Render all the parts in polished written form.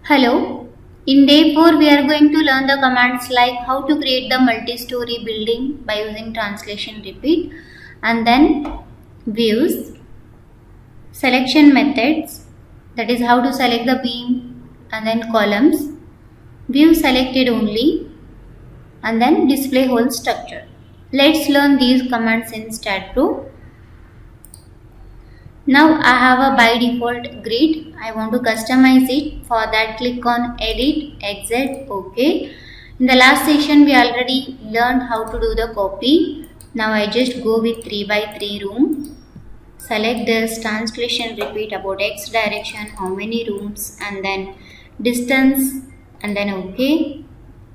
Hello. In day 4 we are going to learn the commands like how to create the multi-story building by using translation repeat, and then views, selection methods, that is how to select the beam and then columns, view selected only, and then display whole structure. Let's learn these commands in StatPro. Now I have a by default grid. I want to customize it. For that, click on edit, exit, OK. In the last session we already learned how to do the copy. Now I just go with 3 by 3 room. Select this, translation repeat about x direction, how many rooms, and then distance, and then OK.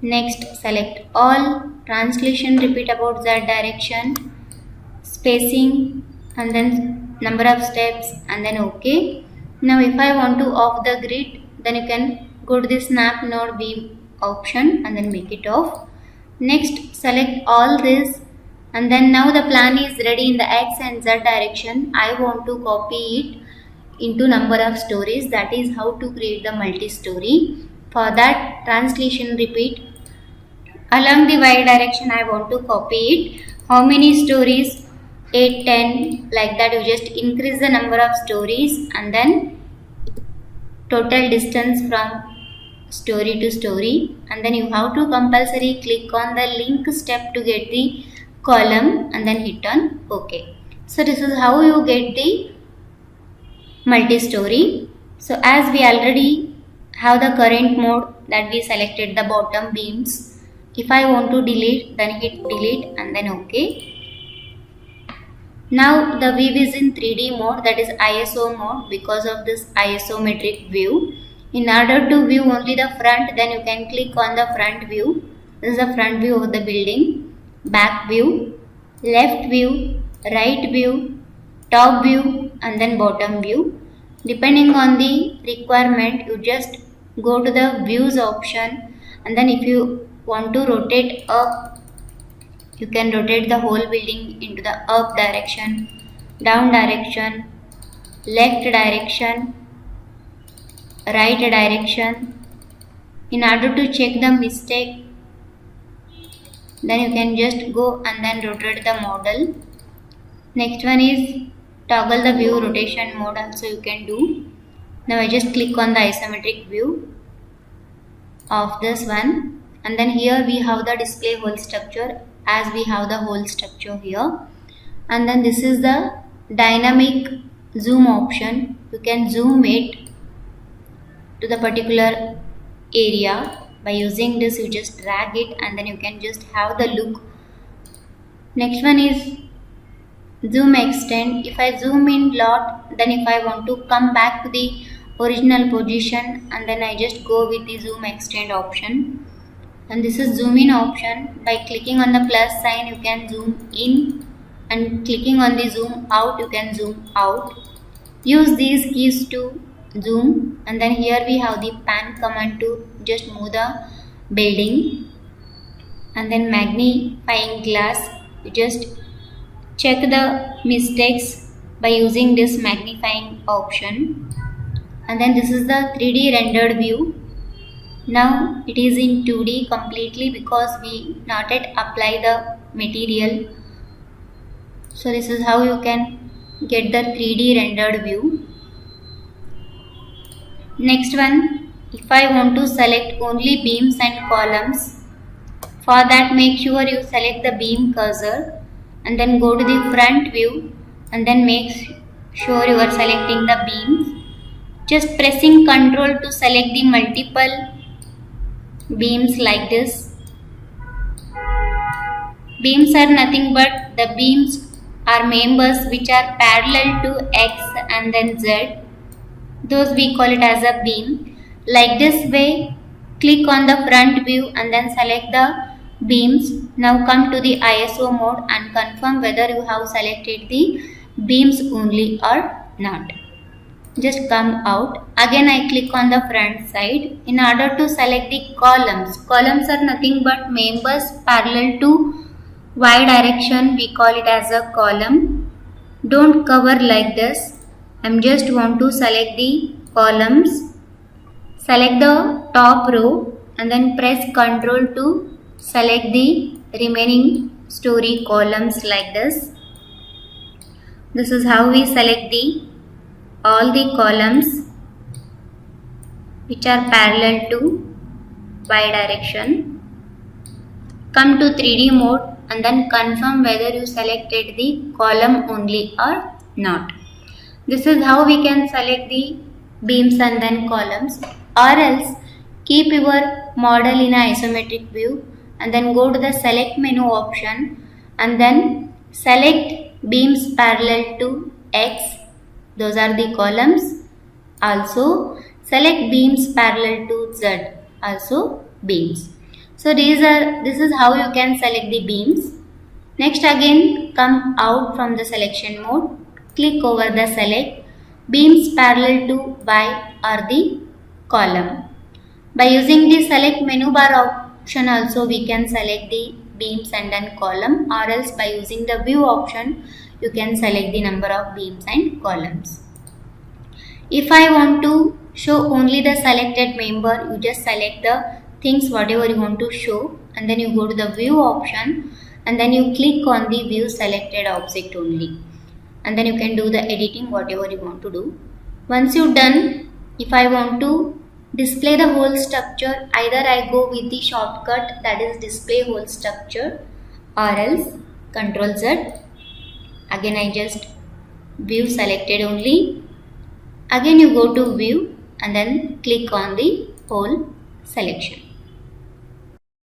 Next select all, translation repeat about z direction, spacing, and then number of steps, and then OK. Now if I want to off the grid, then you can go to the snap node beam option and then make it off. Next select all this, and then now the plan is ready in the x and z direction. I want to copy it into number of stories. That is how to create the multi-story. For that, translation repeat along the y direction. I want to copy it. How many stories? 8, 10, like that. You just increase the number of stories and then total distance from story to story, and then you have to compulsory click on the link step to get the column and then hit on OK. So this is how you get the multi-story. So as we already have the current mode that we selected the bottom beams, if I want to delete, then hit delete and then OK. Now the view is in 3D mode, that is ISO mode, because of this isometric view. In order to view only the front, then you can click on the front view. This is the front view of the building, back view, left view, right view, top view, and then bottom view. Depending on the requirement, you just go to the views option, and then if you want to rotate up, you can rotate the whole building into the up direction, down direction, left direction, right direction. In order to check the mistake, then you can just go and then rotate the model. Next one is toggle the view rotation mode, also you can do. Now I just click on the isometric view of this one, and then here we have the display whole structure, as we have the whole structure here. And then this is the dynamic zoom option. You can zoom it to the particular area. By using this, you just drag it and then you can just have the look. Next one is zoom extend. If I zoom in lot, then if I want to come back to the original position, and then I just go with the zoom extend option. And this is zoom in option. By clicking on the plus sign, you can zoom in, and clicking on the zoom out, you can zoom out. Use these keys to zoom, and then here we have the pan command to just move the building, and then magnifying glass, you just check the mistakes by using this magnifying option. And then this is the 3D rendered view. Now it is in 2D completely because we not yet apply the material. So this is how you can get the 3D rendered view. Next one, if I want to select only beams and columns, for that make sure you select the beam cursor and then go to the front view, and then make sure you are selecting the beams. Just pressing Ctrl to select the multiple beams like this. Beams are nothing but the beams are members which are parallel to X and then Z. Those we call it as a beam. Like this way, click on the front view and then select the beams. Now come to the ISO mode and confirm whether you have selected the beams only or not. Just come out. Again I click on the front side. In order to select the columns, columns are nothing but members parallel to Y direction, we call it as a column. Don't cover like this. I just want to select the columns. select the top row and then press Ctrl to select the remaining story columns like this. This is how we select all the columns which are parallel to y direction. Come to 3D mode and then confirm whether you selected the column only or not. This is how we can select the beams and then columns, or else keep your model in an isometric view and then go to the select menu option and then select beams parallel to X, those are the columns. Also select beams parallel to Z, also beams. So this is how you can select the beams. Next, again come out from the selection mode, click over the select beams parallel to Y or the column. By using the select menu bar option also we can select the beams and then column, or else by using the view option you can select the number of beams and columns. If I want to show only the selected member, you just select the things whatever you want to show and then you go to the view option and then you click on the view selected object only, and then you can do the editing whatever you want to do. Once you're done, if I want to display the whole structure, either I go with the shortcut that is display whole structure, or else Ctrl Z. Again I just view selected only. Again you go to view and then click on the whole selection.